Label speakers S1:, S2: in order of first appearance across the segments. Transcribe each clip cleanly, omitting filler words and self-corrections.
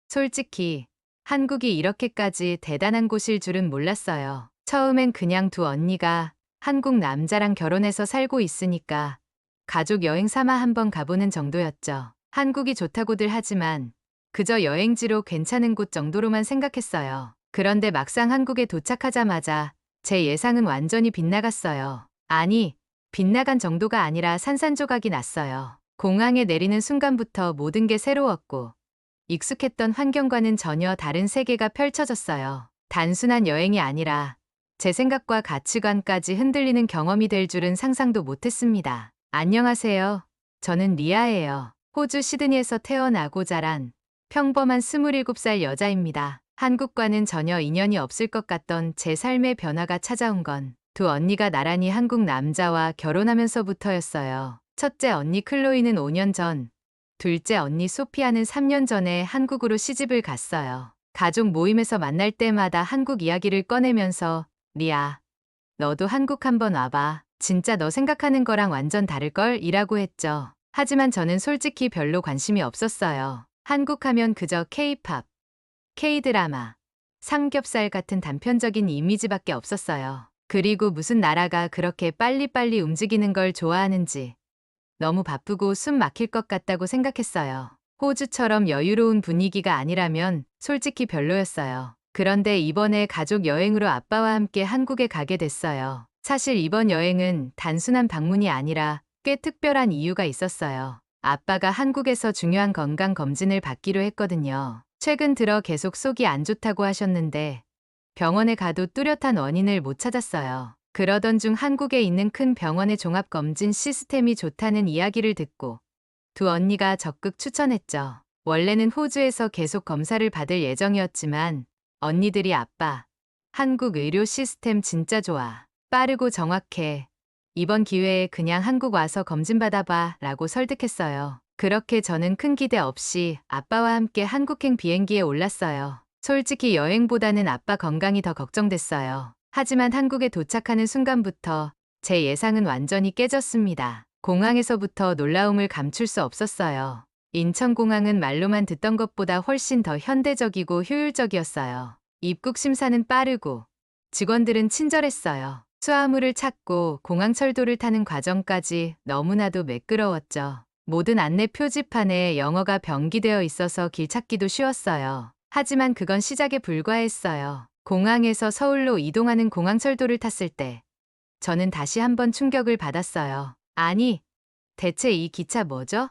S1: 솔직히 한국이 이렇게까지 대단한 곳일 줄은 몰랐어요. 처음엔 그냥 두 언니가 한국 남자랑 결혼해서 살고 있으니까 가족 여행 삼아 한번 가보는 정도였죠. 한국이 좋다고들 하지만 그저 여행지로 괜찮은 곳 정도로만 생각했어요. 그런데 막상 한국에 도착하자마자 제 예상은 완전히 빗나갔어요. 아니, 빗나간 정도가 아니라 산산조각이 났어요. 공항에 내리는 순간부터 모든 게 새로웠고 익숙했던 환경과는 전혀 다른 세계가 펼쳐졌어요. 단순한 여행이 아니라 제 생각과 가치관까지 흔들리는 경험이 될 줄은 상상도 못했습니다. 안녕하세요. 저는 리아예요. 호주 시드니에서 태어나고 자란 평범한 27살 여자입니다. 한국과는 전혀 인연이 없을 것 같던 제 삶의 변화가 찾아온 건 두 언니가 나란히 한국 남자와 결혼하면서부터였어요. 첫째 언니 클로이는 5년 전, 둘째 언니 소피아는 3년 전에 한국으로 시집을 갔어요. 가족 모임에서 만날 때마다 한국 이야기를 꺼내면서 리아, 너도 한국 한번 와봐. 진짜 너 생각하는 거랑 완전 다를걸? 이라고 했죠. 하지만 저는 솔직히 별로 관심이 없었어요. 한국 하면 그저 K-팝, K-드라마, 삼겹살 같은 단편적인 이미지밖에 없었어요. 그리고 무슨 나라가 그렇게 빨리빨리 움직이는 걸 좋아하는지 너무 바쁘고 숨 막힐 것 같다고 생각했어요. 호주처럼 여유로운 분위기가 아니라면 솔직히 별로였어요. 그런데 이번에 가족 여행으로 아빠와 함께 한국에 가게 됐어요. 사실 이번 여행은 단순한 방문이 아니라 꽤 특별한 이유가 있었어요. 아빠가 한국에서 중요한 건강 검진을 받기로 했거든요. 최근 들어 계속 속이 안 좋다고 하셨는데 병원에 가도 뚜렷한 원인을 못 찾았어요. 그러던 중 한국에 있는 큰 병원의 종합검진 시스템이 좋다는 이야기를 듣고 두 언니가 적극 추천했죠. 원래는 호주에서 계속 검사를 받을 예정이었지만 언니들이 아빠, 한국 의료 시스템 진짜 좋아. 빠르고 정확해. 이번 기회에 그냥 한국 와서 검진 받아봐 라고 설득했어요. 그렇게 저는 큰 기대 없이 아빠와 함께 한국행 비행기에 올랐어요. 솔직히 여행보다는 아빠 건강이 더 걱정됐어요. 하지만 한국에 도착하는 순간부터 제 예상은 완전히 깨졌습니다. 공항에서부터 놀라움을 감출 수 없었어요. 인천공항은 말로만 듣던 것보다 훨씬 더 현대적이고 효율적이었어요. 입국 심사는 빠르고 직원들은 친절했어요. 수화물을 찾고 공항 철도를 타는 과정까지 너무나도 매끄러웠죠. 모든 안내 표지판에 영어가 병기되어 있어서 길 찾기도 쉬웠어요. 하지만 그건 시작에 불과했어요. 공항에서 서울로 이동하는 공항철도를 탔을 때 저는 다시 한번 충격을 받았어요. 아니, 대체 이 기차 뭐죠?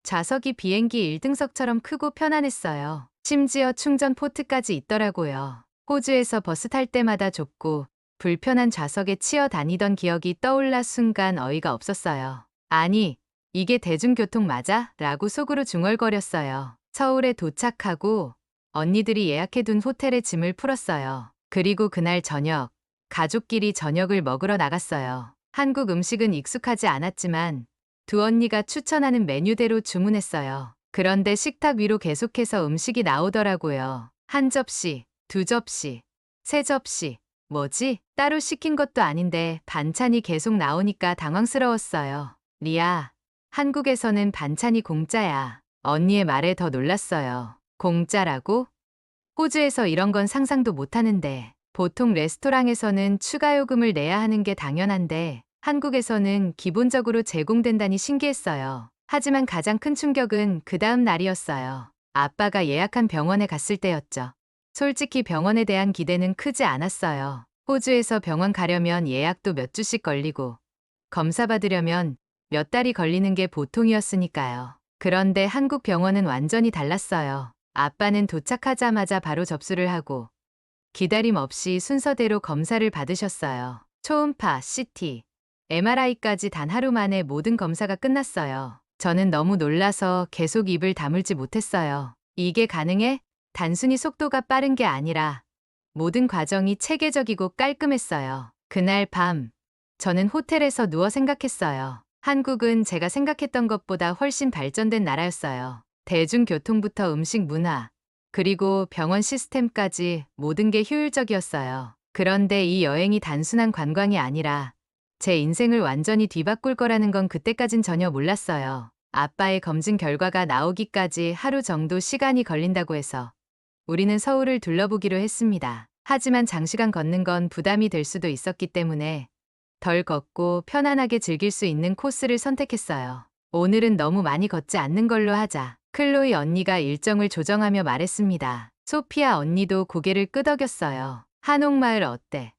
S1: 좌석이 비행기 1등석처럼 크고 편안했어요. 심지어 충전 포트까지 있더라고요. 호주에서 버스 탈 때마다 좁고 불편한 좌석에 치여 다니던 기억이 떠올라 순간 어이가 없었어요. 아니, 이게 대중교통 맞아? 라고 속으로 중얼거렸어요. 서울에 도착하고 언니들이 예약해둔 호텔에 짐을 풀었어요. 그리고 그날 저녁, 가족끼리 저녁을 먹으러 나갔어요. 한국 음식은 익숙하지 않았지만 두 언니가 추천하는 메뉴대로 주문했어요. 그런데 식탁 위로 계속해서 음식이 나오더라고요. 한 접시, 두 접시, 세 접시. 뭐지? 따로 시킨 것도 아닌데 반찬이 계속 나오니까 당황스러웠어요. 리아, 한국에서는 반찬이 공짜야. 언니의 말에 더 놀랐어요. 공짜라고? 호주에서 이런 건 상상도 못하는데 보통 레스토랑에서는 추가 요금을 내야 하는 게 당연한데 한국에서는 기본적으로 제공된다니 신기했어요. 하지만 가장 큰 충격은 그 다음 날이었어요. 아빠가 예약한 병원에 갔을 때였죠. 솔직히 병원에 대한 기대는 크지 않았어요. 호주에서 병원 가려면 예약도 몇 주씩 걸리고 검사 받으려면 몇 달이 걸리는 게 보통이었으니까요. 그런데 한국 병원은 완전히 달랐어요. 아빠는 도착하자마자 바로 접수를 하고 기다림 없이 순서대로 검사를 받으셨어요. 초음파, CT, MRI까지 단 하루 만에 모든 검사가 끝났어요. 저는 너무 놀라서 계속 입을 다물지 못했어요. 이게 가능해? 단순히 속도가 빠른 게 아니라 모든 과정이 체계적이고 깔끔했어요. 그날 밤, 저는 호텔에서 누워 생각했어요. 한국은 제가 생각했던 것보다 훨씬 발전된 나라였어요. 대중교통부터 음식 문화, 그리고 병원 시스템까지 모든 게 효율적이었어요. 그런데 이 여행이 단순한 관광이 아니라 제 인생을 완전히 뒤바꿀 거라는 건 그때까진 전혀 몰랐어요. 아빠의 검진 결과가 나오기까지 하루 정도 시간이 걸린다고 해서 우리는 서울을 둘러보기로 했습니다. 하지만 장시간 걷는 건 부담이 될 수도 있었기 때문에 덜 걷고 편안하게 즐길 수 있는 코스를 선택했어요. 오늘은 너무 많이 걷지 않는 걸로 하자. 클로이 언니가 일정을 조정하며 말했습니다. 소피아 언니도 고개를 끄덕였어요. 한옥마을 어때?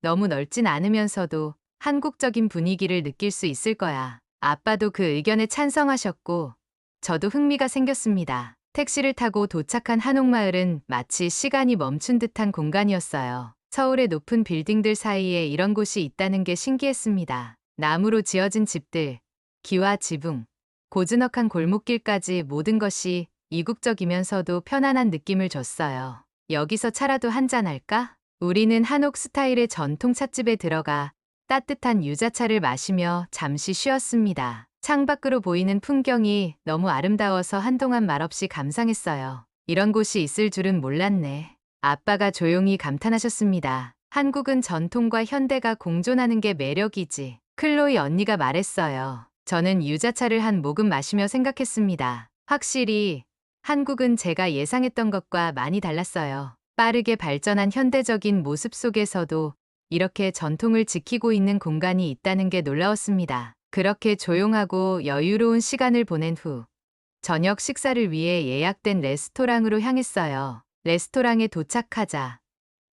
S1: 너무 넓진 않으면서도 한국적인 분위기를 느낄 수 있을 거야. 아빠도 그 의견에 찬성하셨고 저도 흥미가 생겼습니다. 택시를 타고 도착한 한옥마을은 마치 시간이 멈춘 듯한 공간이었어요. 서울의 높은 빌딩들 사이에 이런 곳이 있다는 게 신기했습니다. 나무로 지어진 집들, 기와 지붕, 고즈넉한 골목길까지 모든 것이 이국적이면서도 편안한 느낌을 줬어요. 여기서 차라도 한잔 할까? 우리는 한옥 스타일의 전통 찻집에 들어가 따뜻한 유자차를 마시며 잠시 쉬었습니다. 창밖으로 보이는 풍경이 너무 아름다워서 한동안 말없이 감상했어요. 이런 곳이 있을 줄은 몰랐네. 아빠가 조용히 감탄하셨습니다. 한국은 전통과 현대가 공존하는 게 매력이지. 클로이 언니가 말했어요. 저는 유자차를 한 모금 마시며 생각했습니다. 확실히 한국은 제가 예상했던 것과 많이 달랐어요. 빠르게 발전한 현대적인 모습 속에서도 이렇게 전통을 지키고 있는 공간이 있다는 게 놀라웠습니다. 그렇게 조용하고 여유로운 시간을 보낸 후 저녁 식사를 위해 예약된 레스토랑으로 향했어요. 레스토랑에 도착하자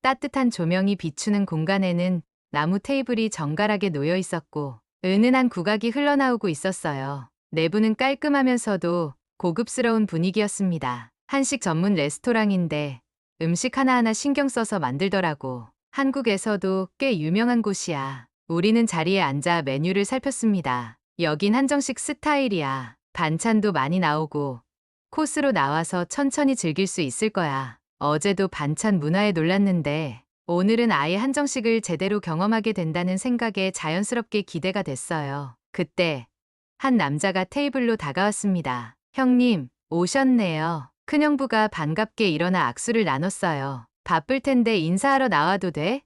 S1: 따뜻한 조명이 비추는 공간에는 나무 테이블이 정갈하게 놓여 있었고 은은한 국악이 흘러나오고 있었어요. 내부는 깔끔하면서도 고급스러운 분위기였습니다. 한식 전문 레스토랑인데 음식 하나하나 신경 써서 만들더라고. 한국에서도 꽤 유명한 곳이야. 우리는 자리에 앉아 메뉴를 살폈습니다. 여긴 한정식 스타일이야. 반찬도 많이 나오고 코스로 나와서 천천히 즐길 수 있을 거야. 어제도 반찬 문화에 놀랐는데 오늘은 아예 한정식을 제대로 경험하게 된다는 생각에 자연스럽게 기대가 됐어요. 그때 한 남자가 테이블로 다가왔습니다. 형님, 오셨네요. 큰형부가 반갑게 일어나 악수를 나눴어요. 바쁠 텐데 인사하러 나와도 돼?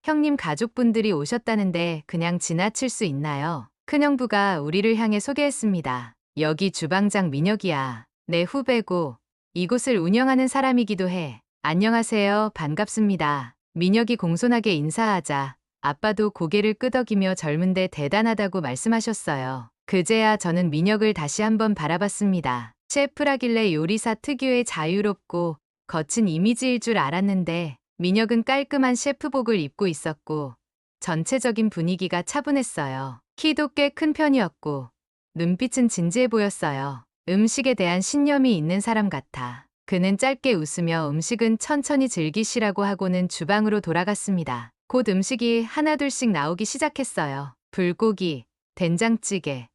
S1: 형님 가족분들이 오셨다는데 그냥 지나칠 수 있나요? 큰형부가 우리를 향해 소개했습니다. 여기 주방장 민혁이야. 내 후배고 이곳을 운영하는 사람이기도 해. 안녕하세요. 반갑습니다. 민혁이 공손하게 인사하자 아빠도 고개를 끄덕이며 젊은데 대단하다고 말씀하셨어요. 그제야 저는 민혁을 다시 한번 바라봤습니다. 셰프라길래 요리사 특유의 자유롭고 거친 이미지일 줄 알았는데 민혁은 깔끔한 셰프복을 입고 있었고 전체적인 분위기가 차분했어요. 키도 꽤 큰 편이었고 눈빛은 진지해 보였어요. 음식에 대한 신념이 있는 사람 같아. 그는 짧게 웃으며 음식은 천천히 즐기시라고 하고는 주방으로 돌아갔습니다. 곧 음식이 하나둘씩 나오기 시작했어요. 불고기, 된장찌개,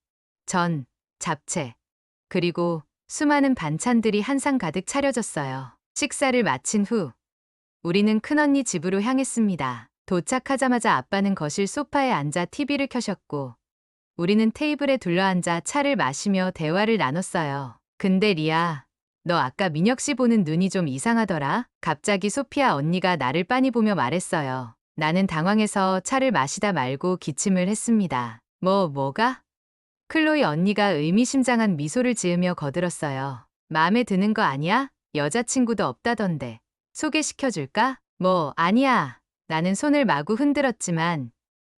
S1: 전, 잡채, 그리고 수많은 반찬들이 한상 가득 차려졌어요. 식사를 마친 후 우리는 큰언니 집으로 향했습니다. 도착하자마자 아빠는 거실 소파에 앉아 TV를 켜셨고 우리는 테이블에 둘러앉아 차를 마시며 대화를 나눴어요. 근데 리아, 너 아까 민혁 씨 보는 눈이 좀 이상하더라? 갑자기 소피아 언니가 나를 빤히 보며 말했어요. 나는 당황해서 차를 마시다 말고 기침을 했습니다. 뭐가? 클로이 언니가 의미심장한 미소를 지으며 거들었어요. 마음에 드는 거 아니야? 여자친구도 없다던데. 소개시켜줄까? 아니야. 나는 손을 마구 흔들었지만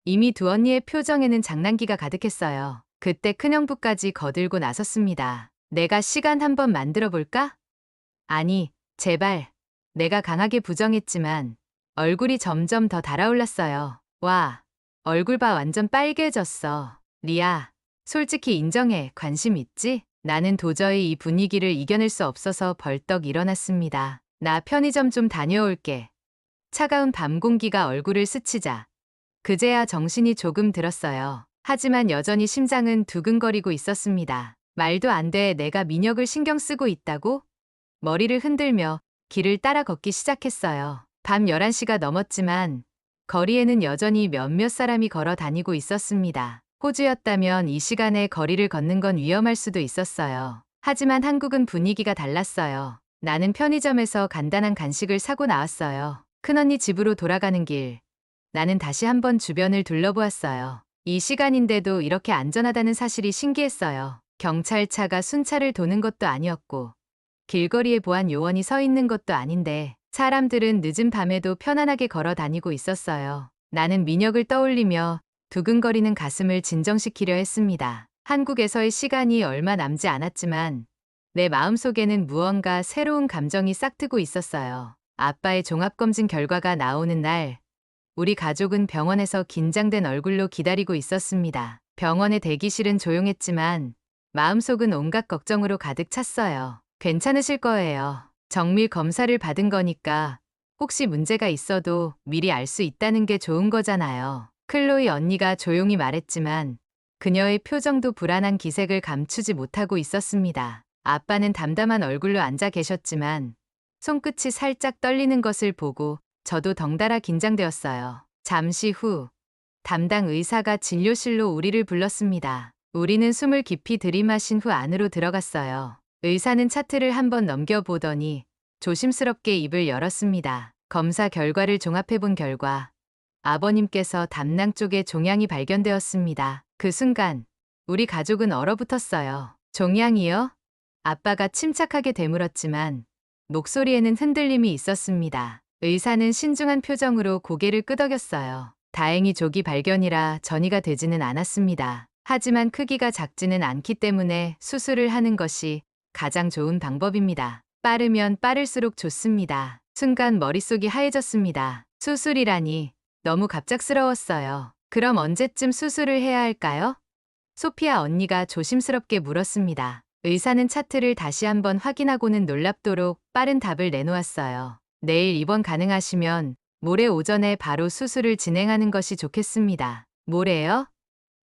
S1: 이미 두 언니의 표정에는 장난기가 가득했어요. 그때 큰형부까지 거들고 나섰습니다. 내가 시간 한번 만들어 볼까? 아니, 제발. 내가 강하게 부정했지만 얼굴이 점점 더 달아올랐어요. 와, 얼굴 봐 완전 빨개졌어. 리아, 솔직히 인정해. 관심 있지? 나는 도저히 이 분위기를 이겨낼 수 없어서 벌떡 일어났습니다. 나 편의점 좀 다녀올게. 차가운 밤 공기가 얼굴을 스치자 그제야 정신이 조금 들었어요. 하지만 여전히 심장은 두근거리고 있었습니다. 말도 안 돼. 내가 민혁을 신경 쓰고 있다고? 머리를 흔들며 길을 따라 걷기 시작했어요. 밤 11시가 넘었지만 거리에는 여전히 몇몇 사람이 걸어 다니고 있었습니다. 호주였다면 이 시간에 거리를 걷는 건 위험할 수도 있었어요. 하지만 한국은 분위기가 달랐어요. 나는 편의점에서 간단한 간식을 사고 나왔어요. 큰언니 집으로 돌아가는 길, 나는 다시 한번 주변을 둘러보았어요. 이 시간인데도 이렇게 안전하다는 사실이 신기했어요. 경찰차가 순찰을 도는 것도 아니었고 길거리에 보안 요원이 서 있는 것도 아닌데 사람들은 늦은 밤에도 편안하게 걸어 다니고 있었어요. 나는 민혁을 떠올리며 두근거리는 가슴을 진정시키려 했습니다. 한국에서의 시간이 얼마 남지 않았지만 내 마음속에는 무언가 새로운 감정이 싹트고 있었어요. 아빠의 종합검진 결과가 나오는 날, 우리 가족은 병원에서 긴장된 얼굴로 기다리고 있었습니다. 병원의 대기실은 조용했지만 마음속은 온갖 걱정으로 가득 찼어요. 괜찮으실 거예요. 정밀 검사를 받은 거니까 혹시 문제가 있어도 미리 알 수 있다는 게 좋은 거잖아요. 클로이 언니가 조용히 말했지만 그녀의 표정도 불안한 기색을 감추지 못하고 있었습니다. 아빠는 담담한 얼굴로 앉아 계셨지만 손끝이 살짝 떨리는 것을 보고 저도 덩달아 긴장되었어요. 잠시 후 담당 의사가 진료실로 우리를 불렀습니다. 우리는 숨을 깊이 들이마신 후 안으로 들어갔어요. 의사는 차트를 한번 넘겨보더니 조심스럽게 입을 열었습니다. 검사 결과를 종합해본 결과 아버님께서 담낭 쪽에 종양이 발견되었습니다. 그 순간 우리 가족은 얼어붙었어요. 종양이요? 아빠가 침착하게 되물었지만 목소리에는 흔들림이 있었습니다. 의사는 신중한 표정으로 고개를 끄덕였어요. 다행히 조기 발견이라 전이가 되지는 않았습니다. 하지만 크기가 작지는 않기 때문에 수술을 하는 것이 가장 좋은 방법입니다. 빠르면 빠를수록 좋습니다. 순간 머릿속이 하얘졌습니다. 수술이라니 너무 갑작스러웠어요. 그럼 언제쯤 수술을 해야 할까요? 소피아 언니가 조심스럽게 물었습니다. 의사는 차트를 다시 한번 확인하고는 놀랍도록 빠른 답을 내놓았어요. 내일 입원 가능하시면 모레 오전에 바로 수술을 진행하는 것이 좋겠습니다. 모레요?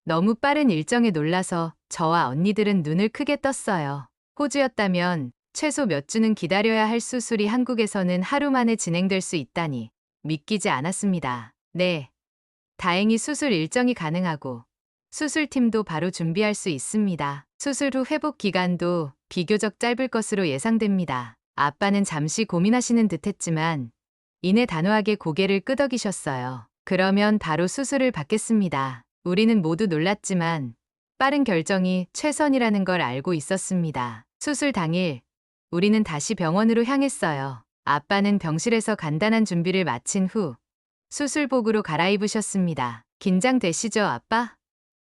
S1: 너무 빠른 일정에 놀라서 저와 언니들은 눈을 크게 떴어요. 호주였다면 최소 몇 주는 기다려야 할 수술이 한국에서는 하루 만에 진행될 수 있다니 믿기지 않았습니다. 네. 다행히 수술 일정이 가능하고 수술팀도 바로 준비할 수 있습니다. 수술 후 회복 기간도 비교적 짧을 것으로 예상됩니다. 아빠는 잠시 고민하시는 듯 했지만 이내 단호하게 고개를 끄덕이셨어요. 그러면 바로 수술을 받겠습니다. 우리는 모두 놀랐지만 빠른 결정이 최선이라는 걸 알고 있었습니다. 수술 당일 우리는 다시 병원으로 향했어요. 아빠는 병실에서 간단한 준비를 마친 후 수술복으로 갈아입으셨습니다. 긴장되시죠, 아빠?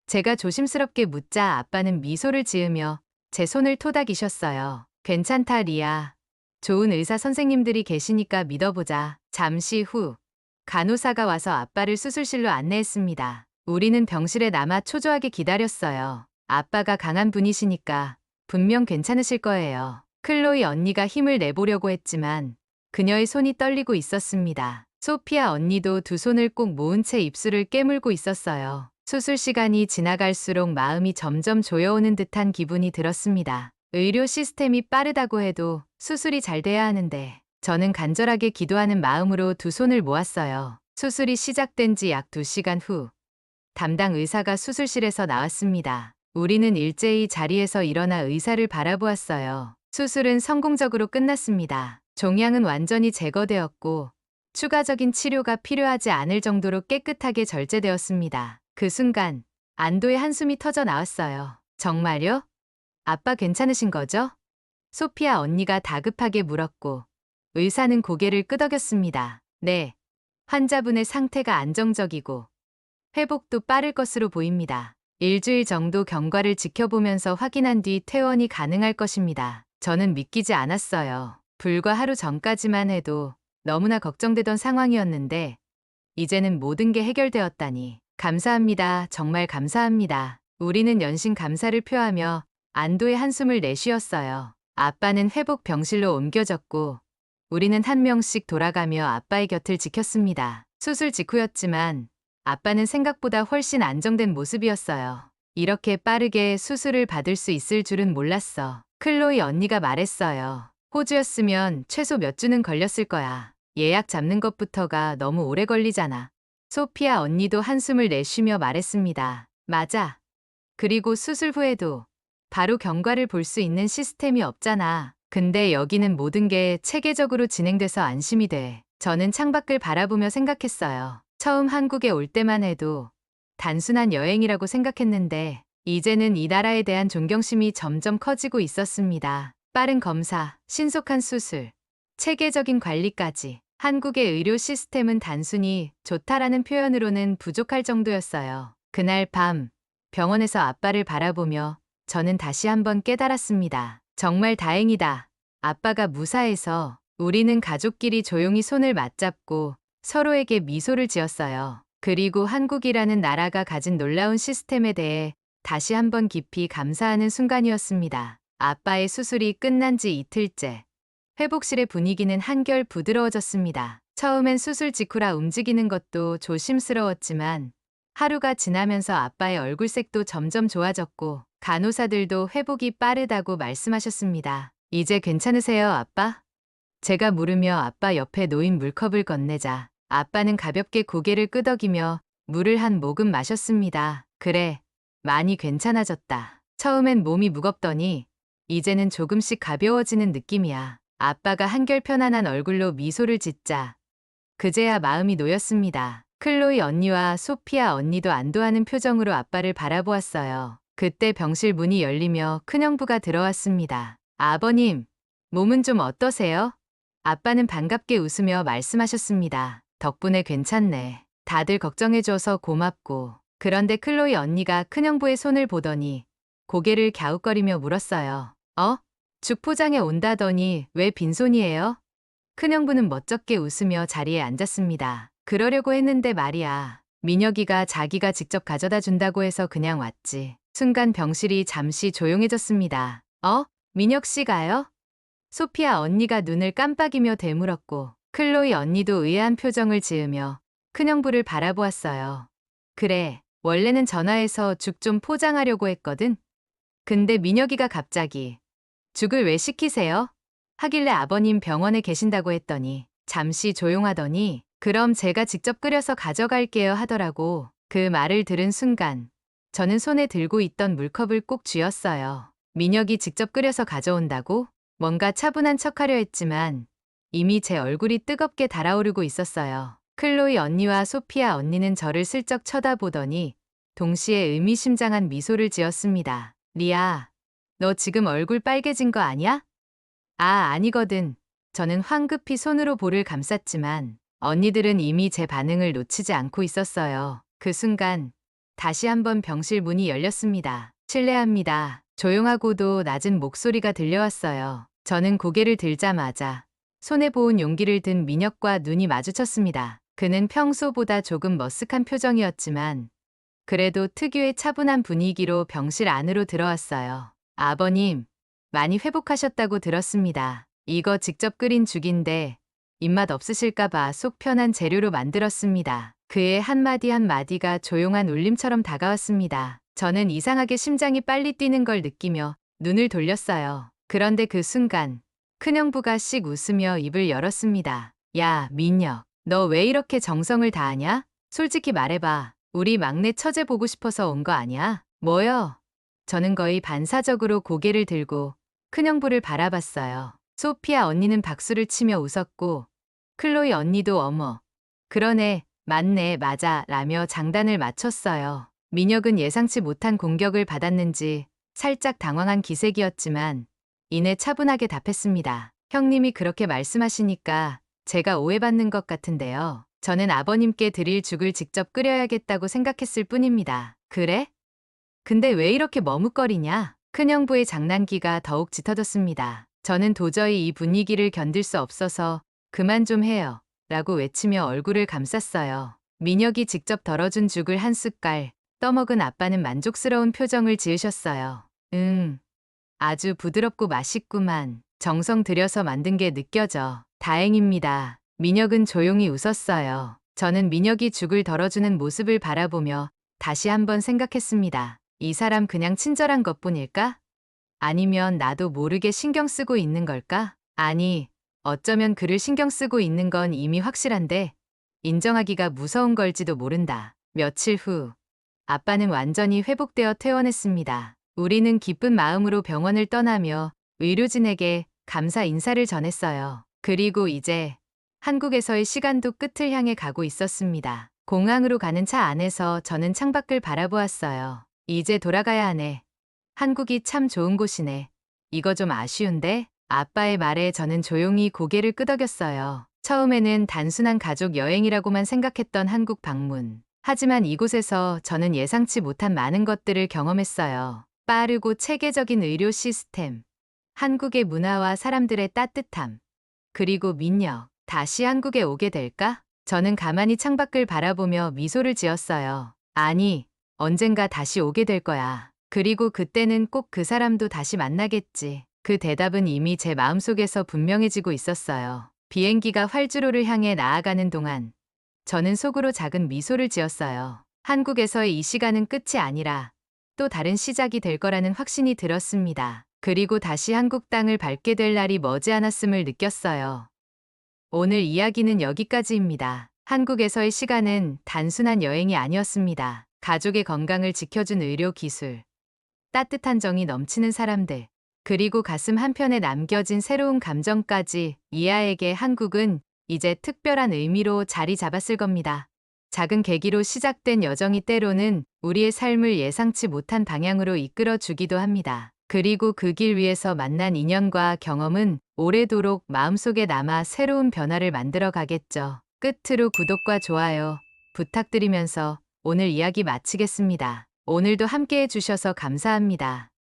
S1: 제가 조심스럽게 묻자 아빠는 미소를 지으며 제 손을 토닥이셨어요. 괜찮다, 리아. 좋은 의사 선생님들이 계시니까 믿어보자. 잠시 후 간호사가 와서 아빠를 수술실로 안내했습니다. 우리는 병실에 남아 초조하게 기다렸어요. 아빠가 강한 분이시니까 분명 괜찮으실 거예요. 클로이 언니가 힘을 내보려고 했지만 그녀의 손이 떨리고 있었습니다. 소피아 언니도 두 손을 꼭 모은 채 입술을 깨물고 있었어요. 수술 시간이 지나갈수록 마음이 점점 조여오는 듯한 기분이 들었습니다. 의료 시스템이 빠르다고 해도 수술이 잘 돼야 하는데 저는 간절하게 기도하는 마음으로 두 손을 모았어요. 수술이 시작된 지 약 2시간 후 담당 의사가 수술실에서 나왔습니다. 우리는 일제히 자리에서 일어나 의사를 바라보았어요. 수술은 성공적으로 끝났습니다. 종양은 완전히 제거되었고 추가적인 치료가 필요하지 않을 정도로 깨끗하게 절제되었습니다. 그 순간 안도의 한숨이 터져 나왔어요. 정말요? 아빠 괜찮으신 거죠? 소피아 언니가 다급하게 물었고 의사는 고개를 끄덕였습니다. 네. 환자분의 상태가 안정적이고 회복도 빠를 것으로 보입니다. 일주일 정도 경과를 지켜보면서 확인한 뒤 퇴원이 가능할 것입니다. 저는 믿기지 않았어요. 불과 하루 전까지만 해도 너무나 걱정되던 상황이었는데 이제는 모든 게 해결되었다니. 감사합니다. 정말 감사합니다. 우리는 연신 감사를 표하며 안도의 한숨을 내쉬었어요. 아빠는 회복 병실로 옮겨졌고 우리는 한 명씩 돌아가며 아빠의 곁을 지켰습니다. 수술 직후였지만 아빠는 생각보다 훨씬 안정된 모습이었어요. 이렇게 빠르게 수술을 받을 수 있을 줄은 몰랐어. 클로이 언니가 말했어요. 호주였으면 최소 몇 주는 걸렸을 거야. 예약 잡는 것부터가 너무 오래 걸리잖아. 소피아 언니도 한숨을 내쉬며 말했습니다. 맞아. 그리고 수술 후에도 바로 경과를 볼 수 있는 시스템이 없잖아. 근데 여기는 모든 게 체계적으로 진행돼서 안심이 돼. 저는 창밖을 바라보며 생각했어요. 처음 한국에 올 때만 해도 단순한 여행이라고 생각했는데 이제는 이 나라에 대한 존경심이 점점 커지고 있었습니다. 빠른 검사, 신속한 수술, 체계적인 관리까지. 한국의 의료 시스템은 단순히 좋다라는 표현으로는 부족할 정도였어요. 그날 밤, 병원에서 아빠를 바라보며 저는 다시 한번 깨달았습니다. 정말 다행이다. 아빠가 무사해서 우리는 가족끼리 조용히 손을 맞잡고 서로에게 미소를 지었어요. 그리고 한국이라는 나라가 가진 놀라운 시스템에 대해 다시 한번 깊이 감사하는 순간이었습니다. 아빠의 수술이 끝난 지 이틀째. 회복실의 분위기는 한결 부드러워졌습니다. 처음엔 수술 직후라 움직이는 것도 조심스러웠지만 하루가 지나면서 아빠의 얼굴색도 점점 좋아졌고 간호사들도 회복이 빠르다고 말씀하셨습니다. 이제 괜찮으세요, 아빠? 제가 물으며 아빠 옆에 놓인 물컵을 건네자 아빠는 가볍게 고개를 끄덕이며 물을 한 모금 마셨습니다. 그래, 많이 괜찮아졌다. 처음엔 몸이 무겁더니 이제는 조금씩 가벼워지는 느낌이야. 아빠가 한결 편안한 얼굴로 미소를 짓자 그제야 마음이 놓였습니다. 클로이 언니와 소피아 언니도 안도하는 표정으로 아빠를 바라보았어요. 그때 병실 문이 열리며 큰형부가 들어왔습니다. 아버님, 몸은 좀 어떠세요? 아빠는 반갑게 웃으며 말씀하셨습니다. 덕분에 괜찮네. 다들 걱정해줘서 고맙고. 그런데 클로이 언니가 큰형부의 손을 보더니 고개를 갸웃거리며 물었어요. 죽 포장해 온다더니 왜 빈손이에요? 큰형부는 멋쩍게 웃으며 자리에 앉았습니다. 그러려고 했는데 말이야. 민혁이가 자기가 직접 가져다 준다고 해서 그냥 왔지. 순간 병실이 잠시 조용해졌습니다. 민혁 씨가요? 소피아 언니가 눈을 깜빡이며 되물었고 클로이 언니도 의아한 표정을 지으며 큰형부를 바라보았어요. 그래, 원래는 전화해서 죽 좀 포장하려고 했거든. 근데 민혁이가 갑자기 죽을 왜 시키세요? 하길래 아버님 병원에 계신다고 했더니 잠시 조용하더니 그럼 제가 직접 끓여서 가져갈게요 하더라고. 그 말을 들은 순간 저는 손에 들고 있던 물컵을 꼭 쥐었어요. 민혁이 직접 끓여서 가져온다고? 뭔가 차분한 척하려 했지만 이미 제 얼굴이 뜨겁게 달아오르고 있었어요. 클로이 언니와 소피아 언니는 저를 슬쩍 쳐다보더니 동시에 의미심장한 미소를 지었습니다. 리아, 너 지금 얼굴 빨개진 거 아니야? 아니거든. 저는 황급히 손으로 볼을 감쌌지만 언니들은 이미 제 반응을 놓치지 않고 있었어요. 그 순간 다시 한번 병실 문이 열렸습니다. 실례합니다. 조용하고도 낮은 목소리가 들려왔어요. 저는 고개를 들자마자 손에 보온 용기를 든 민혁과 눈이 마주쳤습니다. 그는 평소보다 조금 머쓱한 표정이었지만 그래도 특유의 차분한 분위기로 병실 안으로 들어왔어요. 아버님, 많이 회복하셨다고 들었습니다. 이거 직접 끓인 죽인데 입맛 없으실까봐 속 편한 재료로 만들었습니다. 그의 한마디 한마디가 조용한 울림처럼 다가왔습니다. 저는 이상하게 심장이 빨리 뛰는 걸 느끼며 눈을 돌렸어요. 그런데 그 순간 큰형부가 씩 웃으며 입을 열었습니다. 야, 민혁, 너 왜 이렇게 정성을 다하냐? 솔직히 말해봐. 우리 막내 처제 보고 싶어서 온 거 아니야? 뭐요? 저는 거의 반사적으로 고개를 들고 큰형부를 바라봤어요. 소피아 언니는 박수를 치며 웃었고 클로이 언니도 어머, 그러네, 맞네, 맞아 라며 장단을 맞췄어요. 민혁은 예상치 못한 공격을 받았는지 살짝 당황한 기색이었지만 이내 차분하게 답했습니다. 형님이 그렇게 말씀하시니까 제가 오해받는 것 같은데요. 저는 아버님께 드릴 죽을 직접 끓여야겠다고 생각했을 뿐입니다. 그래? 근데 왜 이렇게 머뭇거리냐? 큰형부의 장난기가 더욱 짙어졌습니다. 저는 도저히 이 분위기를 견딜 수 없어서 그만 좀 해요. 라고 외치며 얼굴을 감쌌어요. 민혁이 직접 덜어준 죽을 한 숟갈 떠먹은 아빠는 만족스러운 표정을 지으셨어요. 아주 부드럽고 맛있구만. 정성 들여서 만든 게 느껴져. 다행입니다. 민혁은 조용히 웃었어요. 저는 민혁이 죽을 덜어주는 모습을 바라보며 다시 한번 생각했습니다. 이 사람 그냥 친절한 것뿐일까? 아니면 나도 모르게 신경 쓰고 있는 걸까? 아니, 어쩌면 그를 신경 쓰고 있는 건 이미 확실한데 인정하기가 무서운 걸지도 모른다. 며칠 후 아빠는 완전히 회복되어 퇴원했습니다. 우리는 기쁜 마음으로 병원을 떠나며 의료진에게 감사 인사를 전했어요. 그리고 이제 한국에서의 시간도 끝을 향해 가고 있었습니다. 공항으로 가는 차 안에서 저는 창밖을 바라보았어요. 이제 돌아가야 하네. 한국이 참 좋은 곳이네. 이거 좀 아쉬운데? 아빠의 말에 저는 조용히 고개를 끄덕였어요. 처음에는 단순한 가족 여행이라고만 생각했던 한국 방문. 하지만 이곳에서 저는 예상치 못한 많은 것들을 경험했어요. 빠르고 체계적인 의료 시스템, 한국의 문화와 사람들의 따뜻함, 그리고 민혁. 다시 한국에 오게 될까? 저는 가만히 창밖을 바라보며 미소를 지었어요. 아니, 언젠가 다시 오게 될 거야. 그리고 그때는 꼭 그 사람도 다시 만나겠지. 그 대답은 이미 제 마음속에서 분명해지고 있었어요. 비행기가 활주로를 향해 나아가는 동안 저는 속으로 작은 미소를 지었어요. 한국에서의 이 시간은 끝이 아니라 또 다른 시작이 될 거라는 확신이 들었습니다. 그리고 다시 한국 땅을 밟게 될 날이 머지않았음을 느꼈어요. 오늘 이야기는 여기까지입니다. 한국에서의 시간은 단순한 여행이 아니었습니다. 가족의 건강을 지켜준 의료 기술, 따뜻한 정이 넘치는 사람들, 그리고 가슴 한편에 남겨진 새로운 감정까지 이하에게 한국은 이제 특별한 의미로 자리 잡았을 겁니다. 작은 계기로 시작된 여정이 때로는 우리의 삶을 예상치 못한 방향으로 이끌어 주기도 합니다. 그리고 그 길 위에서 만난 인연과 경험은 오래도록 마음속에 남아 새로운 변화를 만들어 가겠죠. 끝으로 구독과 좋아요 부탁드리면서 오늘 이야기 마치겠습니다. 오늘도 함께 해주셔서 감사합니다.